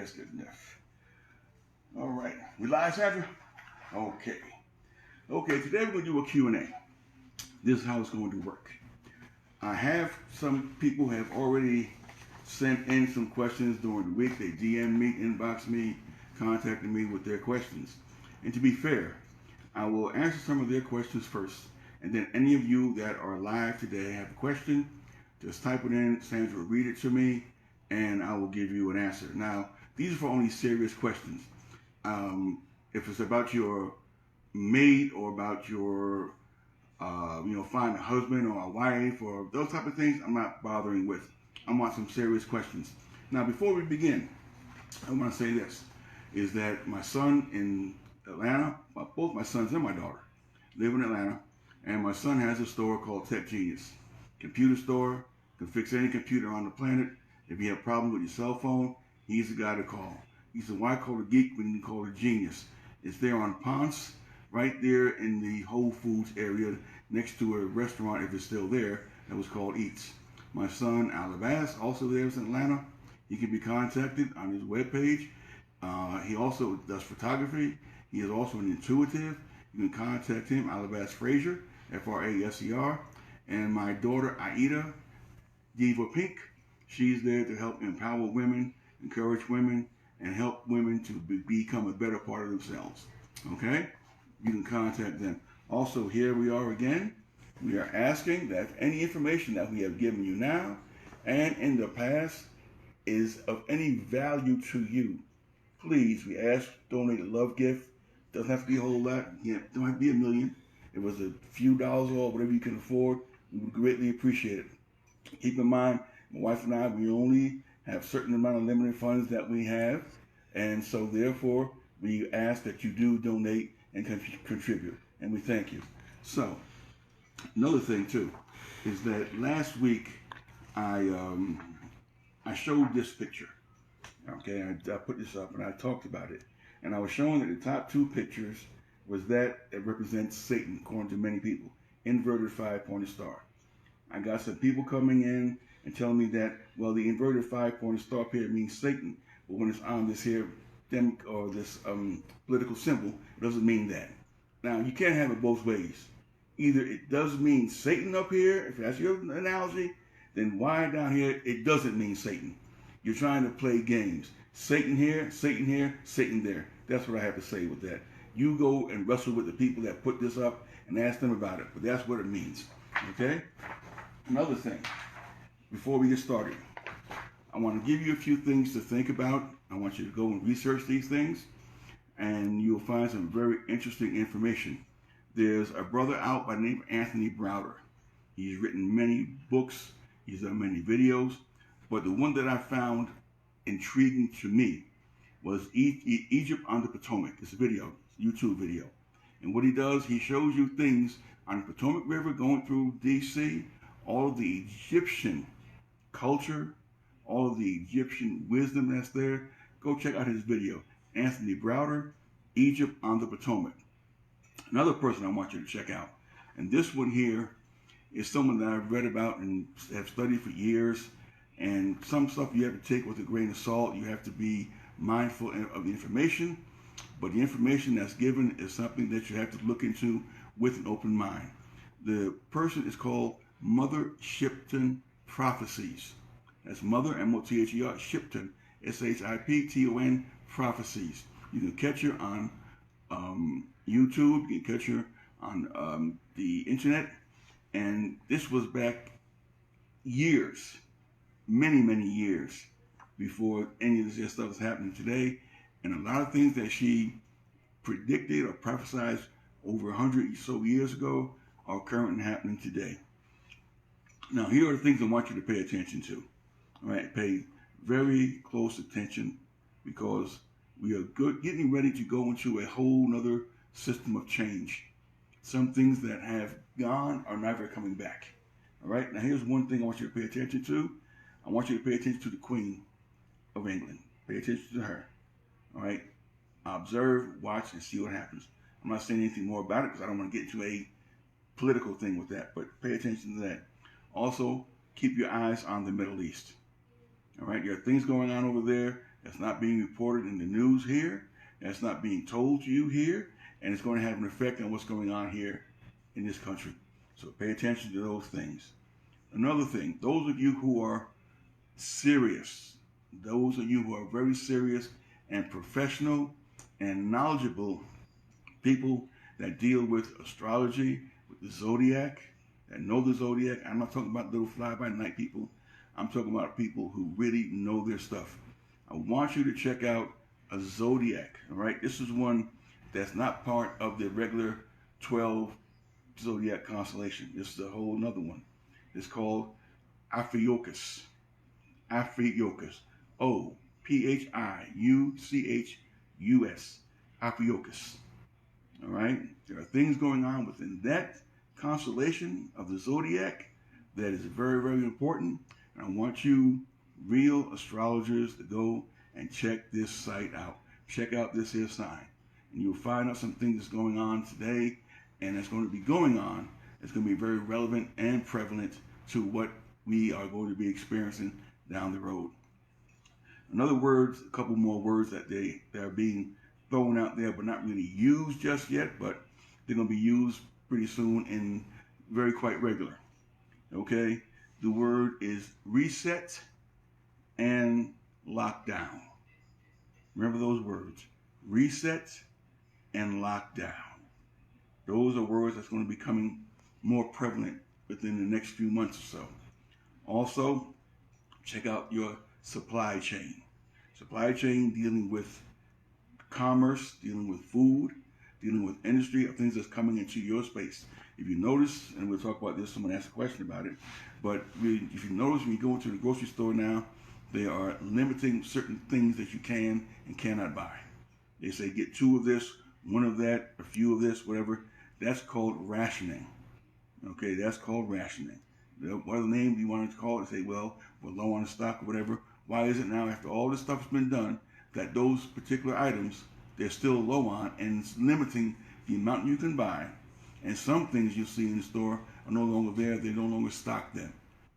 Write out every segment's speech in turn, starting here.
that's good enough. All right. We live, Sandra? Okay. Okay, today we're going to do a Q&A. This is how it's going to work. I have some people have already sent in some questions during the week. They DM me, inbox me, contacted me with their questions. And to be fair, I will answer some of their questions first. And then any of you that are live today have a question, just type it in. Sandra will read it to me, and I will give you an answer. Now, these are for only serious questions. If it's about your mate or about your, find a husband or a wife or those type of things, I'm not bothering with. I want some serious questions. Now, before we begin, I want to say this, is that my son in Atlanta, both my sons and my daughter live in Atlanta, and my son has a store called Tech Genius. Computer store, can fix any computer on the planet. If you have problems with your cell phone, he's the guy to call. He said, why call a geek when you can call a genius? It's there on Ponce, right there in the Whole Foods area, next to a restaurant, if it's still there, that was called Eats. My son, Alabas, also lives in Atlanta. He can be contacted on his webpage. He also does photography. He is also an intuitive. You can contact him, Alabas Fraser, Fraser. And my daughter, Aida Diva Pink, she's there to help empower women, encourage women, and help women to become a better part of themselves. Okay? You can contact them. Also, here we are again. We are asking that any information that we have given you now and in the past is of any value to you. Please, we ask, donate a love gift. Doesn't have to be a whole lot. It don't have to be $1 million. It was a few dollars or whatever you can afford. We would greatly appreciate it. Keep in mind, my wife and I, we only have a certain amount of limited funds that we have. And so therefore, we ask that you do donate and contribute. And we thank you. So, another thing too, is that last week, I showed this picture. Okay, I put this up and I talked about it. And I was showing that the top two pictures was that represents Satan, according to many people. Inverted 5-pointed star. I got some people coming in and telling me that, well, the inverted 5-pointed star here means Satan. But when it's on this here, this political symbol, it doesn't mean that. Now, you can't have it both ways. Either it does mean Satan up here, if that's your analogy, then why down here it doesn't mean Satan? You're trying to play games. Satan here, Satan there. That's what I have to say with that. You go and wrestle with the people that put this up and ask them about it. But that's what it means. Okay? Another thing, before we get started, I want to give you a few things to think about. I want you to go and research these things, and you'll find some very interesting information. There's a brother out by the name of Anthony Browder. He's written many books. He's done many videos. But the one that I found intriguing to me was Egypt on the Potomac. It's a video, YouTube video. And what he does, he shows you things on the Potomac River going through D.C., all of the Egyptian culture, all of the Egyptian wisdom that's there. Go check out his video. Anthony Browder, Egypt on the Potomac. Another person I want you to check out, and this one here is someone that I've read about and have studied for years, and some stuff you have to take with a grain of salt. You have to be mindful of the information, but the information that's given is something that you have to look into with an open mind. The person is called Mother Shipton Prophecies. That's Mother, M-O-T-H-E-R, Shipton, S-H-I-P-T-O-N, Prophecies. You can catch her on YouTube. You can catch her on the internet. And this was back years, many, many years before any of this stuff is happening today. And a lot of things that she predicted or prophesied over 100 or so years ago are currently happening today. Now, here are the things I want you to pay attention to. All right, pay very close attention, because we are getting ready to go into a whole nother system of change. Some things that have gone are never coming back. All right, now here's one thing I want you to pay attention to. I want you to pay attention to the Queen of England. Pay attention to her. All right, observe, watch, and see what happens. I'm not saying anything more about it because I don't want to get into a political thing with that, but pay attention to that. Also, keep your eyes on the Middle East. All right, there are things going on over there That's not being reported in the news here. That's not being told to you here. And it's going to have an effect on what's going on here in this country. So pay attention to those things. Another thing, those of you who are serious, those of you who are very serious and professional and knowledgeable people that deal with astrology, with the zodiac, that know the zodiac. I'm not talking about little fly-by-night people. I'm talking about people who really know their stuff. I want you to check out a zodiac, all right? This is one that's not part of the regular 12 zodiac constellation. This is a whole another one. It's called Ophiuchus. Ophiuchus. Ophiuchus. Ophiuchus. All right? There are things going on within that constellation of the zodiac that is very, very important. And I want you, real astrologers, to go and check this site out. Check out this here sign. And you'll find out some things that's going on today and that's going to be going on. It's going to be very relevant and prevalent to what we are going to be experiencing down the road. In other words, a couple more words that are being thrown out there but not really used just yet, but they're going to be used pretty soon and very quite regular. Okay? The word is reset and lockdown. Remember those words. Reset and lockdown. Those are words that's going to be becoming more prevalent within the next few months or so. Also, check out your supply chain. Supply chain dealing with commerce, dealing with food, dealing with industry, of things that's coming into your space. If you notice, and we'll talk about this, someone asked a question about it, but if you notice when you go into the grocery store now, they are limiting certain things that you can and cannot buy. They say get 2 of this, 1 of that, a few of this, whatever. That's called rationing. Okay, that's called rationing. What other name do you want to call it? Say, well, we're low on stock or whatever. Why is it now, after all this stuff has been done, that those particular items they're still low on, and it's limiting the amount you can buy? And some things you see in the store are no longer there. They no longer stock them.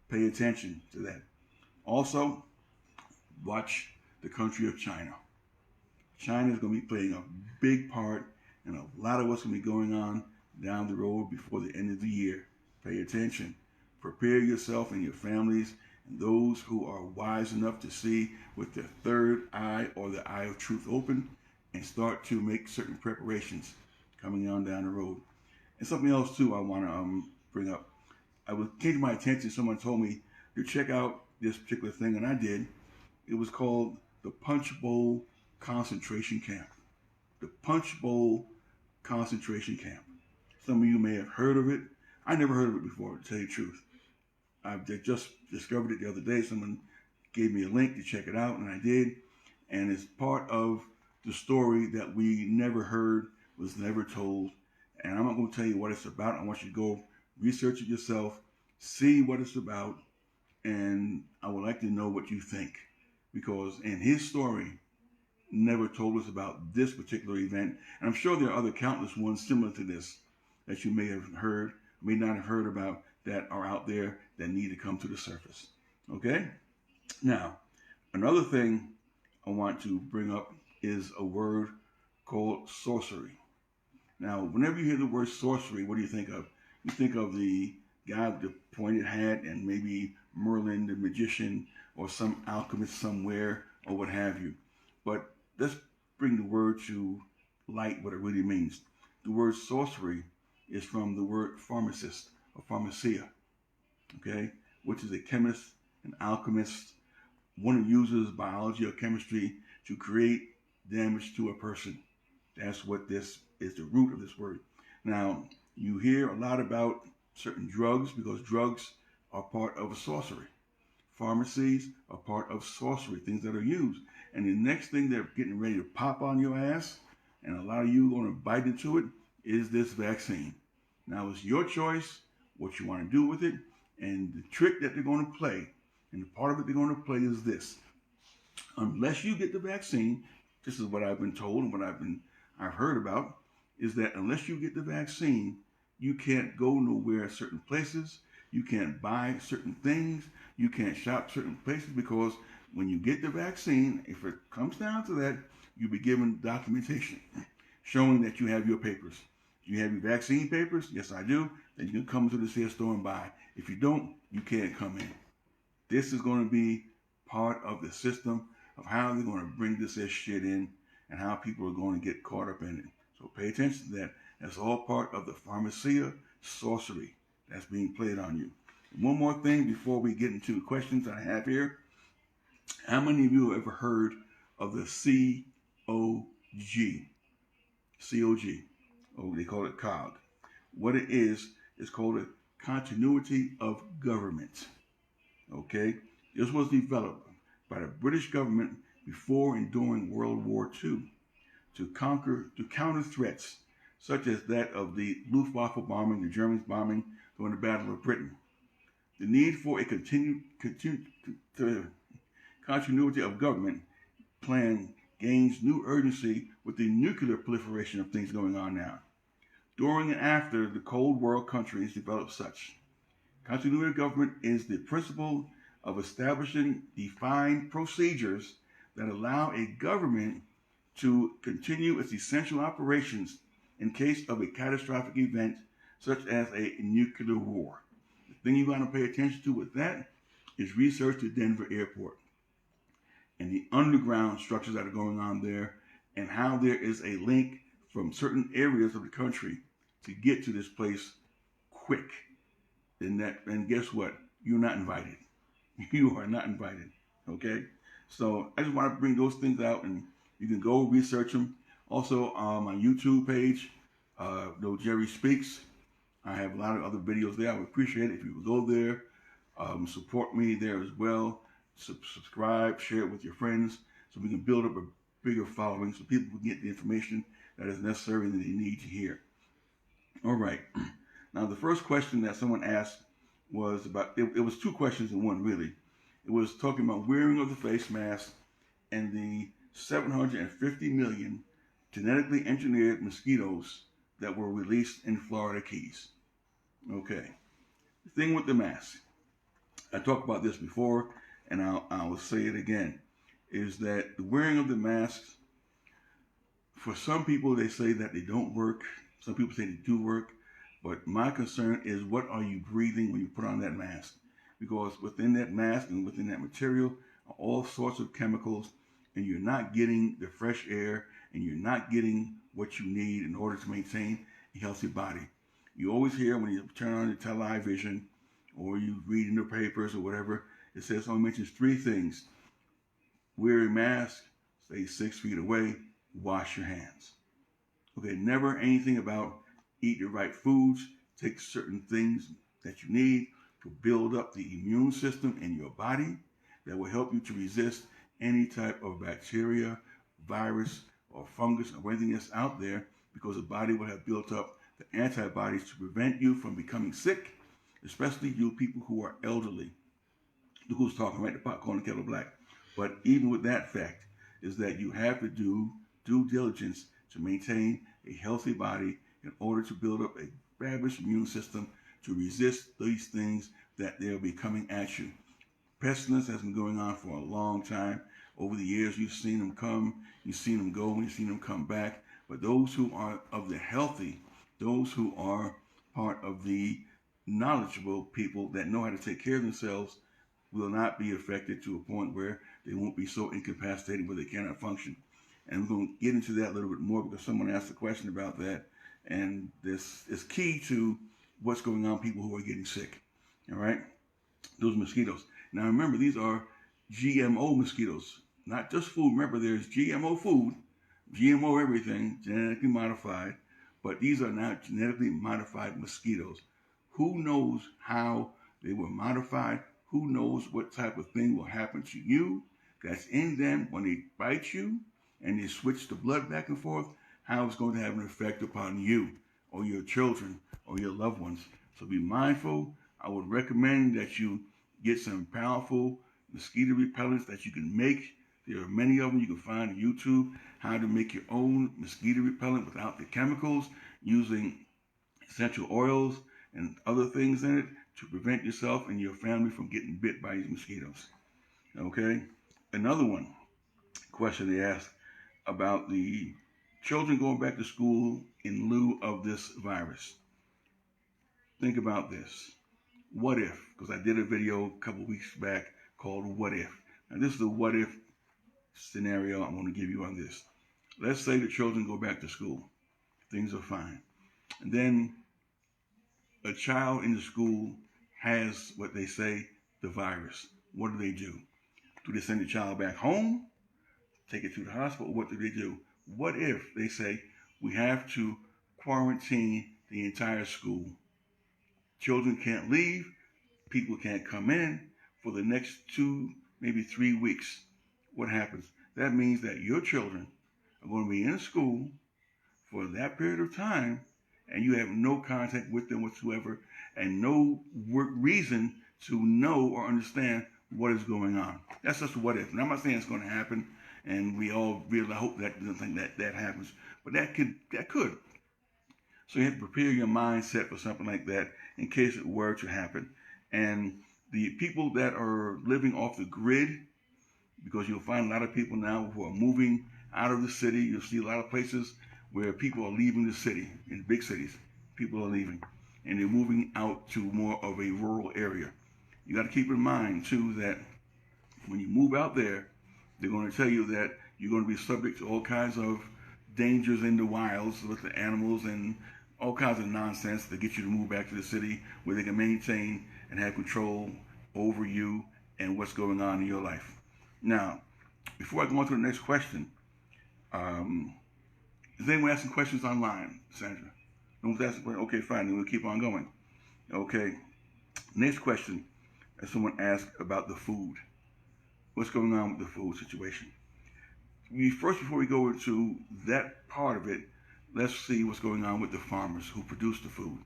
Pay attention to that. Also, watch the country of China. China is going to be playing a big part in a lot of what's going to be going on down the road before the end of the year. Pay attention. Prepare yourself and your families and those who are wise enough to see with their third eye or the eye of truth open and start to make certain preparations coming on down the road. And something else too I want to bring up. Came to my attention, someone told me to check out this particular thing, and I did. It was called the Punch Bowl Concentration Camp. The Punch Bowl Concentration Camp. Some of you may have heard of it. I never heard of it before, to tell you the truth. I just discovered it the other day. Someone gave me a link to check it out, and I did. And it's part of the story that we never heard, was never told. And I'm not going to tell you what it's about. I want you to go research it yourself, see what it's about, and I would like to know what you think. Because in his story, never told us about this particular event. And I'm sure there are other countless ones similar to this that you may have heard, may not have heard about, that are out there that need to come to the surface. Okay? Now, another thing I want to bring up is a word called sorcery. Now, whenever you hear the word sorcery, what do you think of? You think of the guy with the pointed hat and maybe Merlin the magician or some alchemist somewhere or what have you. But let's bring the word to light, what it really means. The word sorcery is from the word pharmacist or pharmacia, okay, which is a chemist, an alchemist, one who uses biology or chemistry to create damage to a person. That's what this is, the root of this word. Now, you hear a lot about certain drugs because drugs are part of a sorcery. Pharmacies are part of sorcery, things that are used. And the next thing they're getting ready to pop on your ass, and a lot of you are going to bite into it, is this vaccine. Now, it's your choice what you want to do with it, and the trick that they're going to play, and the part of it they're going to play is this. Unless you get the vaccine, this is what I've been told and what I've heard about, is that unless you get the vaccine, you can't go nowhere at certain places, you can't buy certain things, you can't shop certain places because when you get the vaccine, if it comes down to that, you'll be given documentation showing that you have your papers. Do you have your vaccine papers? Yes, I do. Then you can come to the sales store and buy. If you don't, you can't come in. This is going to be part of the system of how they're going to bring this shit in and how people are going to get caught up in it. So pay attention to that. That's all part of the pharmacia sorcery that's being played on you. And one more thing before we get into the questions I have here. How many of you have ever heard of the COG? COG. Oh, they call it COG. What it is called a continuity of government. Okay? This was developed by the British government before and during World War II to counter threats such as that of the Luftwaffe bombing, the Germans bombing during the Battle of Britain. The need for a continuity of government plan gains new urgency with the nuclear proliferation of things going on now. During and after the Cold War, countries developed such. Continuity of government is the principle of establishing defined procedures that allow a government to continue its essential operations in case of a catastrophic event such as a nuclear war. The thing you want to pay attention to with that is research at Denver Airport and the underground structures that are going on there and how there is a link from certain areas of the country to get to this place quick. And guess what? You're not invited. You are not invited. Okay? So I just want to bring those things out, and you can go research them. Also, my YouTube page, No Jerry Speaks. I have a lot of other videos there. I would appreciate it if you would go there, support me there as well. Subscribe, share it with your friends, so we can build up a bigger following, so people can get the information that is necessary and that they need to hear. All right. Now, the first question that someone asked was about, it was two questions in one, really. It was talking about wearing of the face mask and the 750 million genetically engineered mosquitoes that were released in Florida Keys. Okay. The thing with the mask, I talked about this before, and I will say it again, is that the wearing of the masks, for some people, they say that they don't work. Some people say they do work. But my concern is, what are you breathing when you put on that mask? Because within that mask and within that material are all sorts of chemicals, and you're not getting the fresh air, and you're not getting what you need in order to maintain a healthy body. You always hear when you turn on the television or you read in the papers or whatever, it says, only mentions three things: wear a mask, stay 6 feet away, wash your hands. Okay, never anything about eat the right foods, take certain things that you need to build up the immune system in your body that will help you to resist any type of bacteria, virus, or fungus or anything that's out there, because the body will have built up the antibodies to prevent you from becoming sick, especially you people who are elderly. Look who's talking, right? The pot calling the kettle black. But even with that fact, is that you have to do due diligence to maintain a healthy body in order to build up a fabulous immune system to resist these things that they'll be coming at you. Pestilence has been going on for a long time. Over the years, you've seen them come, you've seen them go, and you've seen them come back. But those who are of the healthy, those who are part of the knowledgeable people that know how to take care of themselves, will not be affected to a point where they won't be so incapacitated where they cannot function. And we're going to get into that a little bit more because someone asked a question about that. And this is key to what's going on, people who are getting sick. All right? Those mosquitoes. Now remember, these are GMO mosquitoes, not just food. Remember, there's GMO food, GMO everything, genetically modified, but these are not genetically modified mosquitoes. Who knows how they were modified? Who knows what type of thing will happen to you that's in them when they bite you and they switch the blood back and forth, how it's going to have an effect upon you or your children or your loved ones. So be mindful. I would recommend that you get some powerful mosquito repellents that you can make. There are many of them you can find on YouTube, how to make your own mosquito repellent without the chemicals, using essential oils and other things in it to prevent yourself and your family from getting bit by these mosquitoes. Okay? Another question they asked about the children going back to school in lieu of this virus. Think about this. What if? Because I did a video a couple weeks back called What If. Now, this is a what if scenario I'm going to give you on this. Let's say the children go back to school. Things are fine. And then a child in the school has what they say the virus. What do? Do they send the child back home? Take it to the hospital? What do? What if they say we have to quarantine the entire school? Children can't leave. People can't come in for the next 2, maybe 3 weeks. What happens? That means that your children are going to be in school for that period of time, and you have no contact with them whatsoever, and no reason to know or understand what is going on. That's just what if. And I'm not saying it's going to happen, and we all really hope that doesn't think that happens, but that could. So you have to prepare your mindset for something like that in case it were to happen. And the people that are living off the grid, because you'll find a lot of people now who are moving out of the city. You'll see a lot of places where people are leaving the city. In big cities, people are leaving, and they're moving out to more of a rural area. You got to keep in mind, too, that when you move out there, they're going to tell you that you're going to be subject to all kinds of dangers in the wilds with the animals and all kinds of nonsense to get you to move back to the city where they can maintain and have control over you and what's going on in your life. Now, before I go on to the next question, is anyone asking questions online, Sandra? No one's asking questions? Okay, fine, then we'll keep on going. Okay, next question, someone asked about the food. What's going on with the food situation? Before we go into that part of it, let's see what's going on with the farmers who produce the food.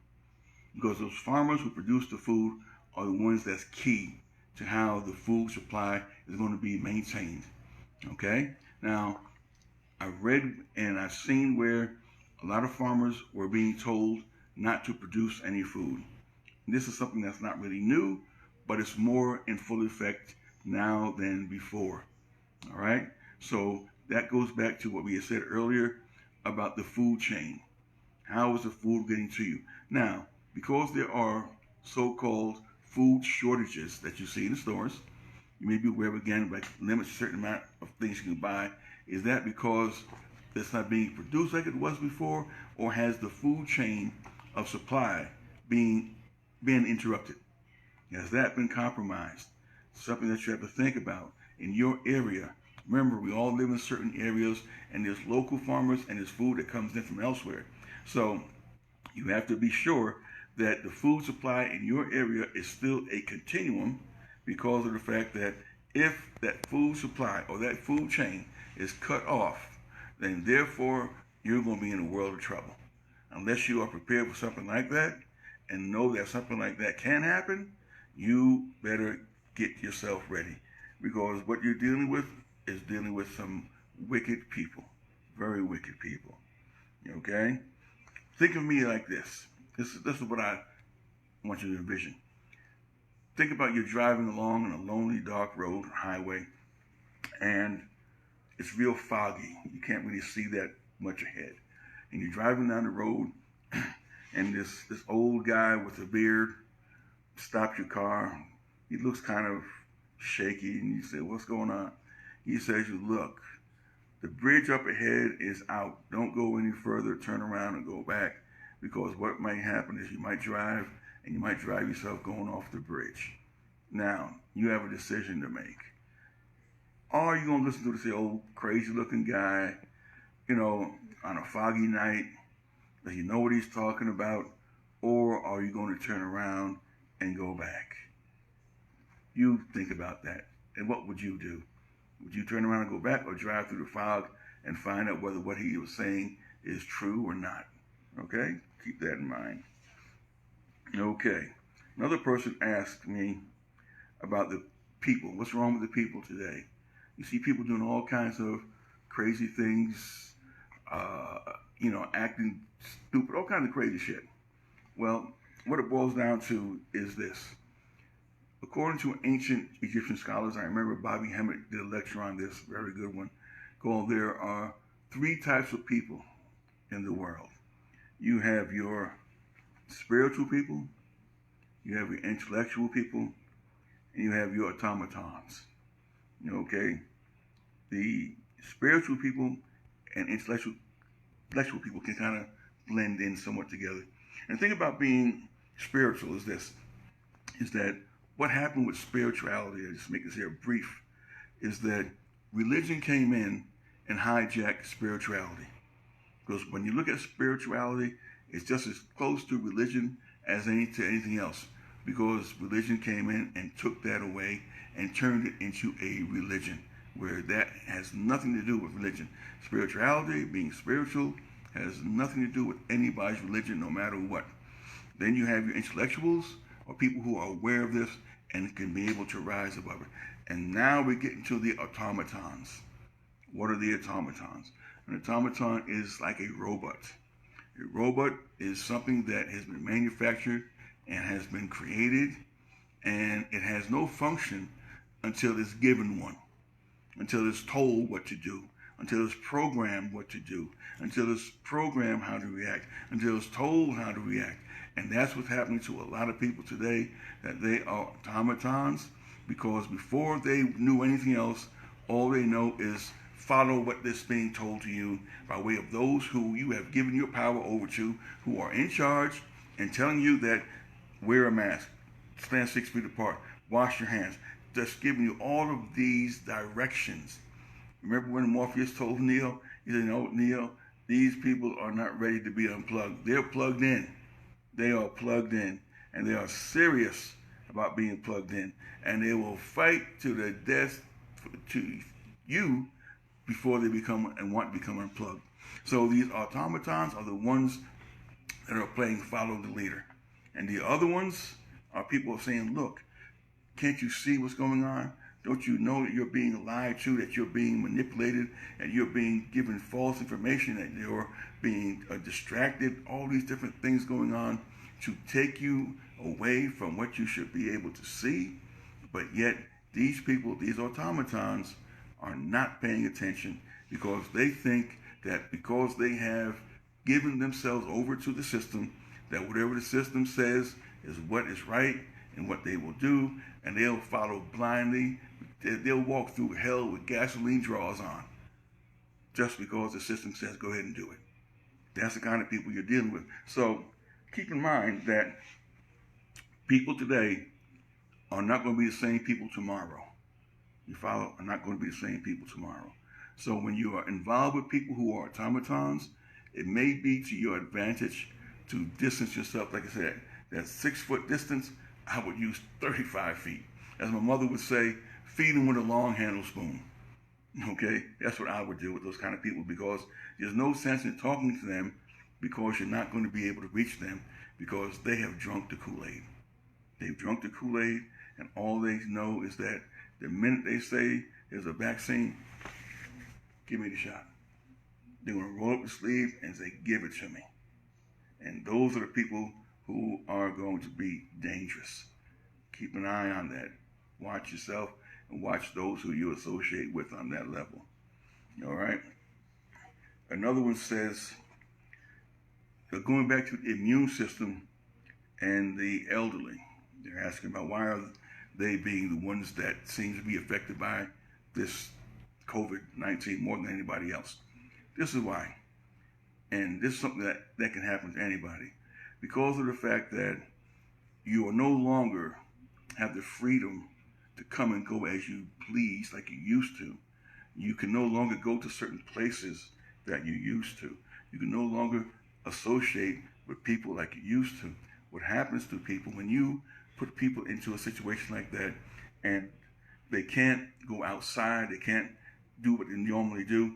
Because those farmers who produce the food are the ones that's key to how the food supply is going to be maintained. Okay? Now, I've read and I've seen where a lot of farmers were being told not to produce any food. This is something that's not really new, but it's more in full effect now than before. All right? So that goes back to what we had said earlier about the food chain. How is the food getting to you? Now, because there are so-called food shortages that you see in the stores, you may be aware of, again, like limits a certain amount of things you can buy. Is that because it's not being produced like it was before, or has the food chain of supply been interrupted? Has that been compromised? Something that you have to think about in your area. Remember, we all live in certain areas, and there's local farmers and there's food that comes in from elsewhere. So you have to be sure that the food supply in your area is still a continuum, because of the fact that if that food supply or that food chain is cut off, then therefore you're going to be in a world of trouble. Unless you are prepared for something like that and know that something like that can happen, you better get yourself ready, because what you're dealing with is dealing with some wicked people, very wicked people. Okay? Think of me like this. This is what I want you to envision. Think about you driving along on a lonely, dark road, highway, and it's real foggy. You can't really see that much ahead. And you're driving down the road, and this old guy with a beard stops your car. He looks kind of shaky, and you say, "What's going on?" He says, "Look, the bridge up ahead is out. Don't go any further. Turn around and go back, because what might happen is you might drive, and you might drive yourself going off the bridge." Now, you have a decision to make. Are you going to listen to this old crazy-looking guy, on a foggy night, that you know what he's talking about, or are you going to turn around and go back? You think about that, and what would you do? Would you turn around and go back, or drive through the fog and find out whether what he was saying is true or not? Okay? Keep that in mind. Okay. Another person asked me about the people. What's wrong with the people today? You see people doing all kinds of crazy things, acting stupid, all kinds of crazy shit. Well, what it boils down to is this. according to ancient Egyptian scholars, I remember Bobby Hemmett did a lecture on this, very good one, called There Are Three Types of People in the World. You have your spiritual people, you have your intellectual people, and you have your automatons. Okay? The spiritual people and intellectual people can kind of blend in somewhat together. And the thing about being spiritual is this, is that what happened with spirituality, I'll just make this here brief, is that religion came in and hijacked spirituality. Because when you look at spirituality, it's just as close to religion as anything else. Because religion came in and took that away and turned it into a religion, where that has nothing to do with religion. Spirituality, being spiritual, has nothing to do with anybody's religion, no matter what. Then you have your intellectuals, or people who are aware of this and can be able to rise above it. And now we get into the automatons. What are the automatons? An automaton is like a robot. A robot is something that has been manufactured and has been created, and it has no function until it's given one, until it's told what to do, until it's programmed what to do, until it's programmed how to react, until it's told how to react. And that's what's happening to a lot of people today, that they are automatons, because before they knew anything else, all they know is follow what is being told to you by way of those who you have given your power over to, who are in charge and telling you that wear a mask, stand 6 feet apart, wash your hands, just giving you all of these directions. Remember when Morpheus told Neo, he said, no, Neo, these people are not ready to be unplugged. They're plugged in. They are plugged in, and they are serious about being plugged in, and they will fight to the death to you before they become and want to become unplugged. So these automatons are the ones that are playing follow the leader. And the other ones are people saying, look, can't you see what's going on? Don't you know that you're being lied to, that you're being manipulated, and you're being given false information, that you're being distracted, all these different things going on to take you away from what you should be able to see. But yet these people, these automatons, are not paying attention, because they think that because they have given themselves over to the system, that whatever the system says is what is right and what they will do, and they'll follow blindly. They'll walk through hell with gasoline drawers on just because the system says go ahead and do it. That's the kind of people you're dealing with. So keep in mind that people today are not going to be the same people tomorrow. You follow? Are not going to be the same people tomorrow. So when you are involved with people who are automatons, it may be to your advantage to distance yourself. Like I said, that 6 foot distance, I would use 35 feet. As my mother would say, feed them with a long handle spoon. Okay? That's what I would do with those kind of people, because there's no sense in talking to them, because you're not going to be able to reach them, because they have drunk the Kool-Aid. They've drunk the Kool-Aid, and all they know is that the minute they say there's a vaccine, give me the shot. They're going to roll up the sleeve and say, give it to me. And those are the people who are going to be dangerous. Keep an eye on that. Watch yourself and watch those who you associate with on that level. All right? Another one says, going back to the immune system and the elderly. They're asking about why are they being the ones that seem to be affected by this COVID-19 more than anybody else. This is why. And this is something that can happen to anybody. Because of the fact that you are no longer have the freedom to come and go as you please like you used to. You can no longer go to certain places that you used to. You can no longer associate with people like you used to. What happens to people when you put people into a situation like that and they can't go outside, they can't do what they normally do,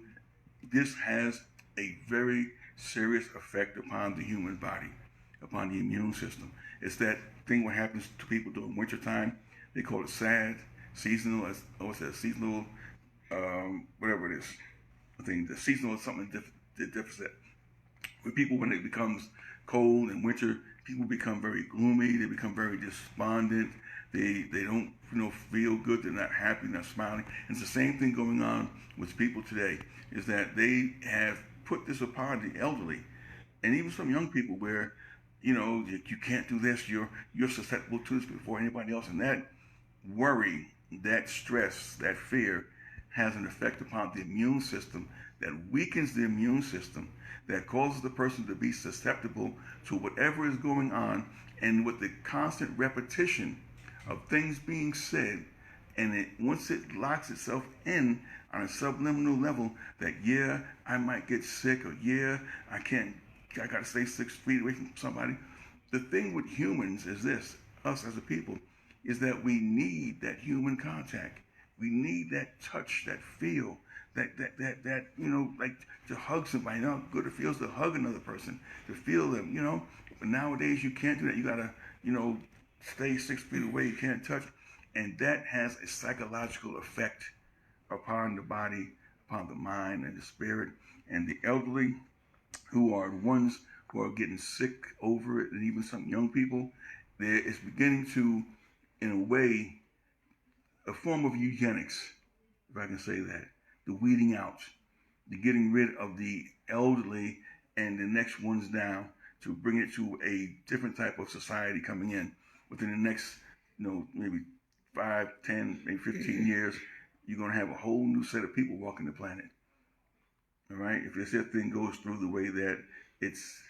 this has a very serious effect upon the human body, upon the immune system. It's that thing what happens to people during wintertime. They call it SAD, seasonal, seasonal, whatever it is. I think the seasonal is something deficit. With people, when it becomes cold and winter, people become very gloomy, they become very despondent, They don't feel good. They're not happy. Not smiling. And it's the same thing going on with people today. Is that they have put this upon the elderly, and even some young people, where you can't do this. You're susceptible to this before anybody else, and that worry, that stress, that fear has an effect upon the immune system that weakens the immune system, that causes the person to be susceptible to whatever is going on, and with the constant repetition of things being said, and once it locks itself in on a subliminal level that, yeah, I might get sick, or yeah, I got to stay 6 feet away from somebody. The thing with humans is this, us as a people, is that we need that human contact. We need that touch, that feel, that like to hug somebody. How good it feels to hug another person, to feel them, But nowadays you can't do that. You gotta, stay 6 feet away. You can't touch, and that has a psychological effect upon the body, upon the mind and the spirit. And the elderly, who are the ones who are getting sick over it, and even some young people, it's beginning to, in a way, a form of eugenics, if I can say that. The weeding out, the getting rid of the elderly and the next ones down, to bring it to a different type of society coming in within the next, maybe 5, 10, maybe 15 years. You're going to have a whole new set of people walking the planet. All right? If this thing goes through the way that it's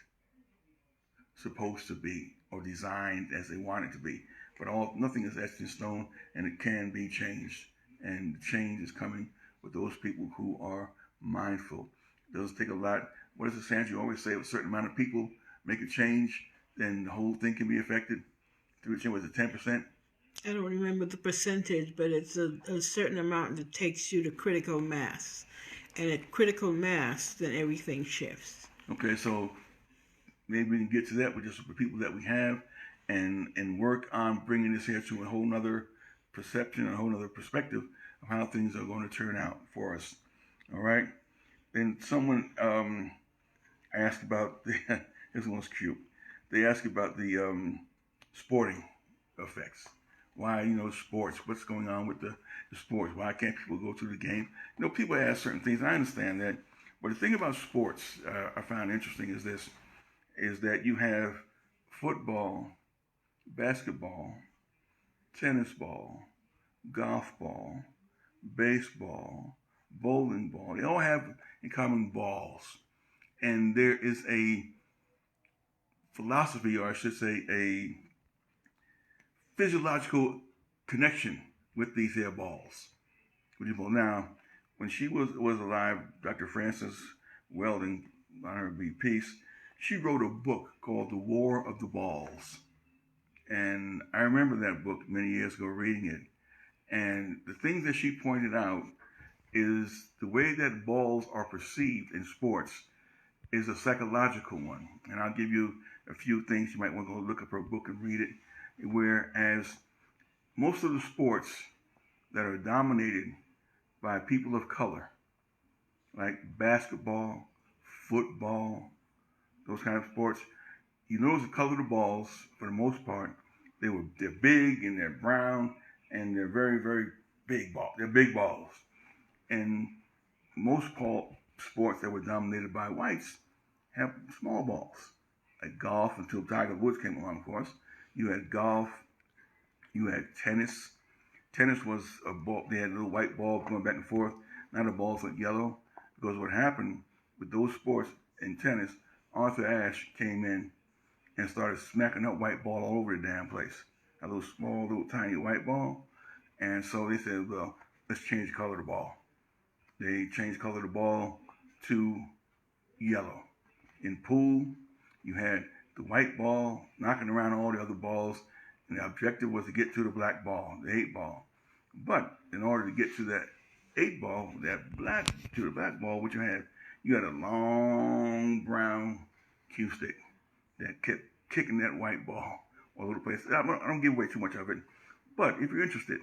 supposed to be, or designed as they want it to be. But nothing is etched in stone, and it can be changed. And change is coming with those people who are mindful. It doesn't take a lot. What is the saying? You always say, if a certain amount of people make a change, then the whole thing can be affected. Was it 10%? I don't remember the percentage, but it's a certain amount that takes you to critical mass. And at critical mass, then everything shifts. Okay, so maybe we can get to that with just the people that we have, and work on bringing this here to a whole nother perception, a whole nother perspective of how things are going to turn out for us. All right? And someone asked about, this one's cute. They asked about the sporting effects. Why, sports, what's going on with the sports? Why can't people go to the game? People ask certain things. I understand that. But the thing about sports I find interesting is that you have football, basketball, tennis ball, golf ball, baseball, bowling ball. They all have in common balls. And there is a philosophy, or I should say a physiological connection with these here balls. Now, when she was alive, Dr. Frances Weldon, on her be peace, she wrote a book called The War of the Balls. And I remember that book many years ago, reading it. And the things that she pointed out is the way that balls are perceived in sports is a psychological one. And I'll give you a few things. You might want to go look up her book and read it. Whereas most of the sports that are dominated by people of color, like basketball, football, those kind of sports, you notice the color of the balls, for the most part, they're big and they're brown and they're very, very big balls. They're big balls. And most sports that were dominated by whites have small balls, like golf, until Tiger Woods came along, of course. You had golf, you had tennis. Tennis was a ball, they had a little white ball going back and forth. Now the balls went yellow, because what happened with those sports in tennis, Arthur Ashe came in and started smacking that white ball all over the damn place. A little small, little tiny white ball. And so they said, well, let's change the color of the ball. They changed the color of the ball to yellow. In pool, you had the white ball knocking around all the other balls, and the objective was to get to the black ball, the 8 ball. But in order to get to that 8 ball, the black ball, what you had a long brown cue stick that kept kicking that white ball all over the place. I don't give away too much of it, but if you're interested,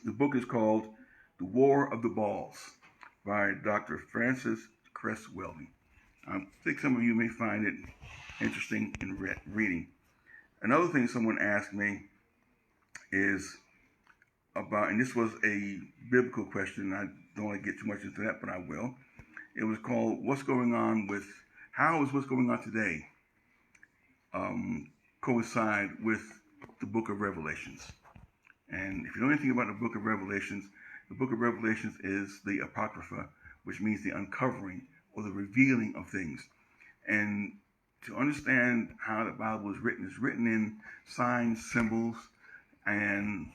the book is called The War of the Balls by Dr. Frances Cress Weldon. I think some of you may find it interesting in reading. Another thing someone asked me is about, and this was a biblical question. I don't want to get too much into that, but I will. It was called "What's Going On with How is What's Going On Today coincide with the Book of Revelations?" And if you know anything about the Book of Revelations is the Apocrypha, which means the uncovering or the revealing of things. And to understand how the Bible is written, it's written in signs, symbols, and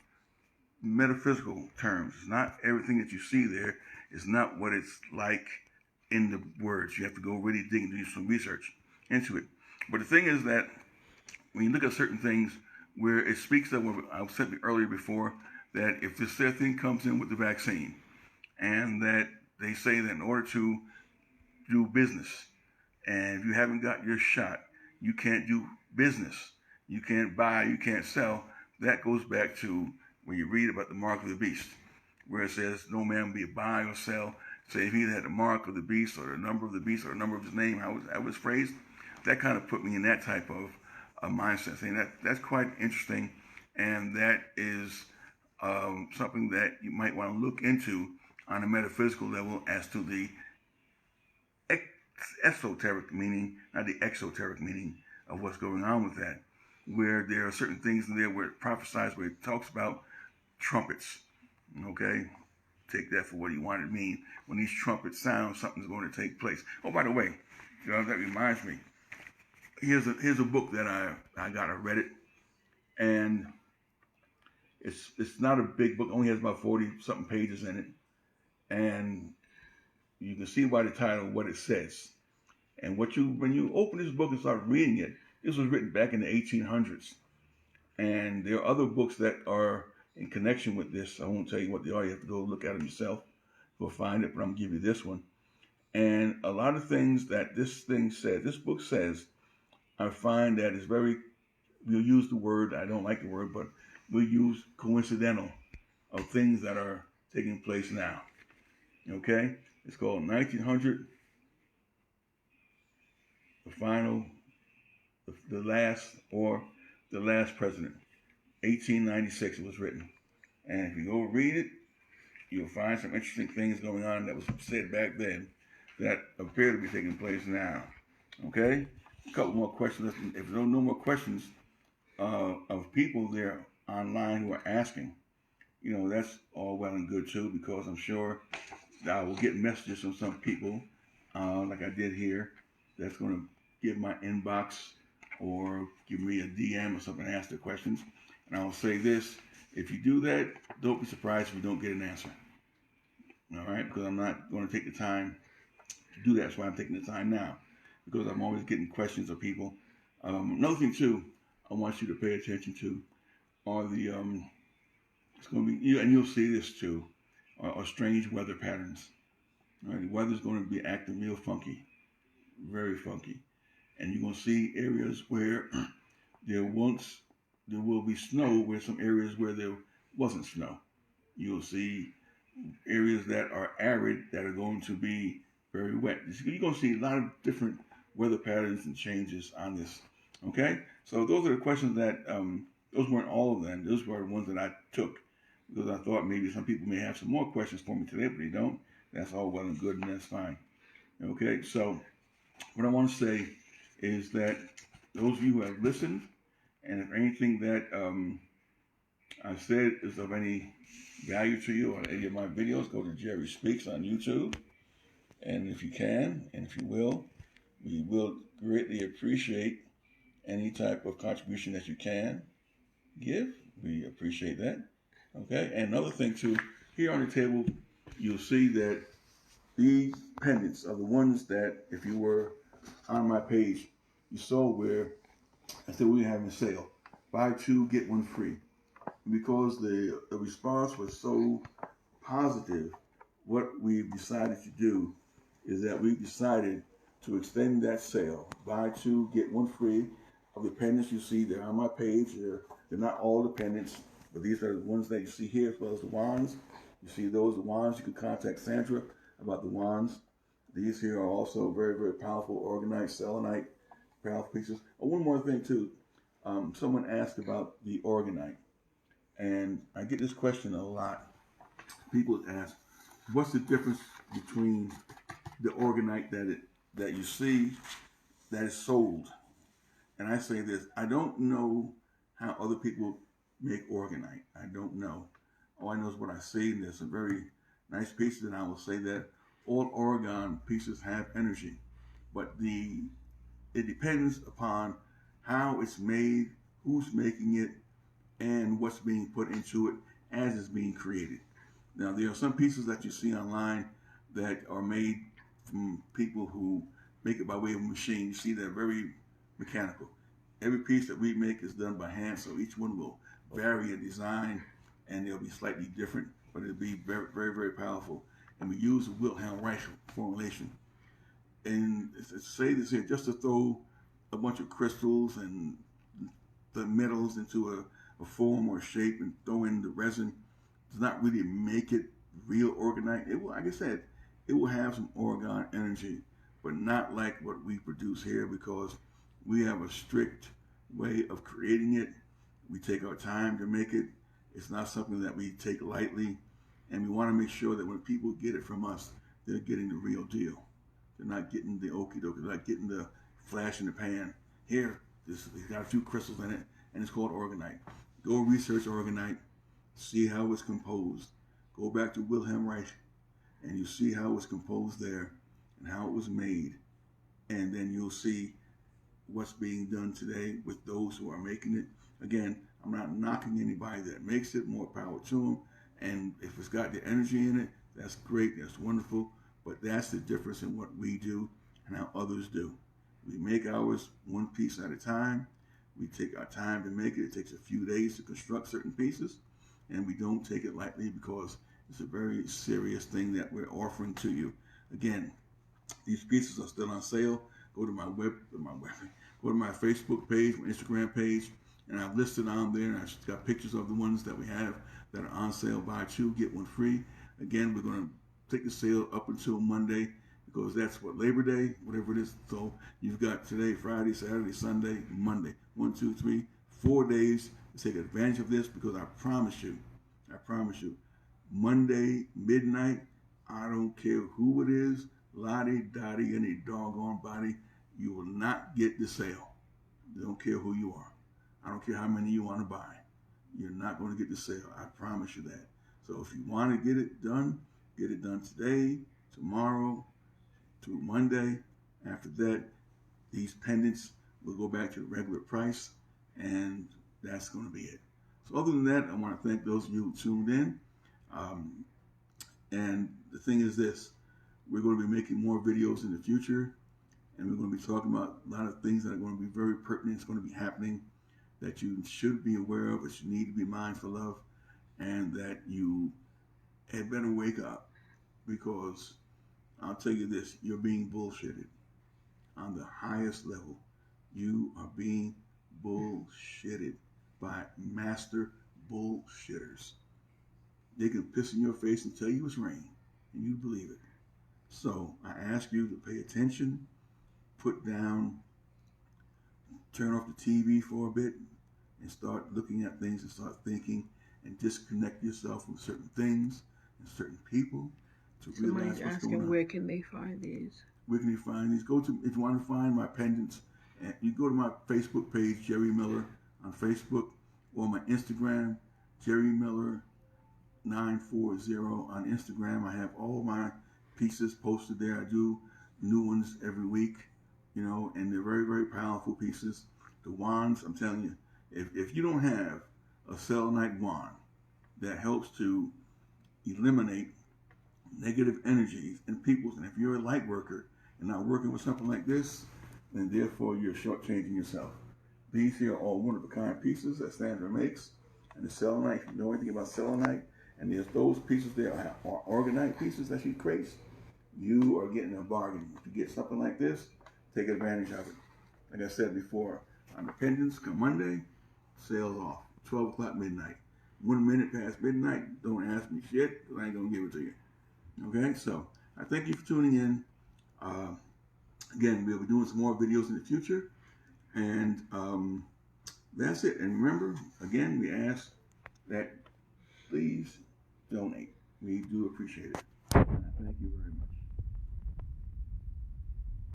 metaphysical terms. It's not everything that you see there is not what it's like in the words. You have to go really dig and do some research into it. But the thing is that when you look at certain things where it speaks of what I said earlier before, that if this thing comes in with the vaccine, and that they say that in order to do business, and if you haven't got your shot, you can't do business, you can't buy, you can't sell. That goes back to when you read about the mark of the beast, where it says no man be buy or sell, say if he had the mark of the beast or the number of the beast or the number of his name, how it was phrased. That kind of put me in that type of mindset, saying that's quite interesting, and that is something that you might want to look into on a metaphysical level as to the esoteric meaning, not the exoteric meaning of what's going on with that, where there are certain things in there where it prophesies, where it talks about trumpets. Okay, take that for what you want to mean. When these trumpets sound, something's going to take place. Oh, by the way, that reminds me. Here's a book that I got. I read it, and it's not a big book. It only has about 40-something pages in it, and you can see by the title what it says. And when you open this book and start reading it, this was written back in the 1800s, and there are other books that are in connection with this. I won't tell you what they are. You have to go look at them yourself. Go find it, but I'm gonna give you this one. And a lot of things that this book says, I find that it's we'll use the word, I don't like the word, but we'll use coincidental of things that are taking place now. Okay? It's called 1900, the last president. 1896 it was written. And if you go read it, you'll find some interesting things going on that was said back then that appear to be taking place now. Okay? A couple more questions. If there are no more questions of people there online who are asking, that's all well and good too, because I'm sure that I will get messages from some people, like I did here, that's going to give my inbox or give me a DM or something and ask their questions. And I'll say this: if you do that, don't be surprised if you don't get an answer. All right? Because I'm not going to take the time to do that. That's why I'm taking the time now, because I'm always getting questions of people. Another thing too, I want you to pay attention to are the it's going to be, and you'll see this too, are strange weather patterns. All right? The weather's going to be acting real funky, very funky, and you're going to see areas where there will be snow, where some areas where there wasn't snow. You'll see areas that are arid that are going to be very wet. You're going to see a lot of different weather patterns and changes on this. Okay, so those are the questions that those weren't all of them. Those were the ones that I took because I thought maybe some people may have some more questions for me today, but they don't. That's all well and good, and that's fine. Okay, so what I want to say is that those of you who have listened, and if anything that I said is of any value to you on any of my videos, go to Jerry Speaks on YouTube. And if you can, and if you will, we will greatly appreciate any type of contribution that you can give. We appreciate that. Okay, and another thing too, here on the table, you'll see that these pendants are the ones that, if you were on my page, you saw where I said we were having a sale. Buy two, get one free. Because the response was so positive, what we've decided to do is that we've decided to extend that sale. Buy two, get one free of the pendants you see. They're on my page. They're not all the pendants, but these are the ones that you see here, as well as the wands. You see those, the wands. You can contact Sandra about the wands. These here are also very, very powerful, organized selenite, powerful pieces. Oh, one more thing too. Someone asked about the organite. And I get this question a lot. People ask, what's the difference between the organite that you see that is sold? And I say this, I don't know how other people make organite. I don't know. All I know is what I see, and there's some very nice pieces, and I will say that all orgone pieces have energy. But it depends upon how it's made, who's making it, and what's being put into it as it's being created. Now, there are some pieces that you see online that are made from people who make it by way of a machine. You see, they're very mechanical. Every piece that we make is done by hand, so each one will vary in design, and they'll be slightly different, but it'll be very, very, very powerful. And we use a Wilhelm Reich formulation. And to say this here, just to throw a bunch of crystals and the metals into a form or shape and throw in the resin does not really make it real organite. It will, like I said, it will have some orgone energy, but not like what we produce here, because we have a strict way of creating it. We take our time to make it. It's not something that we take lightly, and we want to make sure that when people get it from us, they're getting the real deal. They're not getting the okie dokie. They're not getting the flash in the pan. Here, it's got a few crystals in it, and it's called organite. Go research organite, see how it's composed. Go back to Wilhelm Reich, and you see how it was composed there and how it was made. And then you'll see what's being done today with those who are making it. Again, I'm not knocking anybody that makes it. More power to them. And if it's got the energy in it, that's great. That's wonderful. But that's the difference in what we do and how others do. We make ours one piece at a time. We take our time to make it. It takes a few days to construct certain pieces, and we don't take it lightly because it's a very serious thing that we're offering to you. Again, these pieces are still on sale. Go to my go to my Facebook page, my Instagram page, and I've listed on there, and I've got pictures of the ones that we have that are on sale. Buy two, get one free. Again, we're going to take the sale up until Monday, because that's what, Labor Day, whatever it is. So you've got today, Friday, Saturday, Sunday, Monday. 1, 2, 3, 4 days to take advantage of this, because I promise you, Monday, midnight, I don't care who it is, Lottie, Dottie, any doggone body, you will not get the sale. I don't care who you are. I don't care how many you want to buy. You're not going to get the sale. I promise you that. So if you want to get it done today, tomorrow, to Monday. After that, these pendants will go back to the regular price, and that's going to be it. So other than that, I want to thank those of you who tuned in. And the thing is this, we're going to be making more videos in the future, and we're going to be talking about a lot of things that are going to be very pertinent. It's going to be happening that you should be aware of, that you need to be mindful of, and that you had better wake up, because I'll tell you this, you're being bullshitted on the highest level. You are being bullshitted by master bullshitters. They can piss in your face and tell you it's rain, and you believe it. So I ask you to pay attention, put down, turn off the TV for a bit, and start looking at things and start thinking, and disconnect yourself from certain things and certain people to realize what's going on. Where can they find these? Where can you find these? Go to, if you want to find my pendants, and you go to my Facebook page, Jerry Miller on Facebook, or my Instagram, Jerry Miller 940 on Instagram. I have all my pieces posted there. I do new ones every week, and they're very, very powerful pieces. The wands, I'm telling you, if you don't have a selenite wand that helps to eliminate negative energies in people, and if you're a light worker and not working with something like this, then therefore you're shortchanging yourself. These here are all one-of-a-kind pieces that Sandra makes, and the selenite, if you know anything about selenite, and there's those pieces there are organite pieces that she creates, you are getting a bargain. If you get something like this, take advantage of it. Like I said before, on the pendants, come Monday, sales off, 12 o'clock midnight. 1 minute past midnight, don't ask me shit, because I ain't going to give it to you. Okay, so I thank you for tuning in. Again, we'll be doing some more videos in the future, and that's it. And remember, again, we ask that please donate. We do appreciate it. Thank you very much.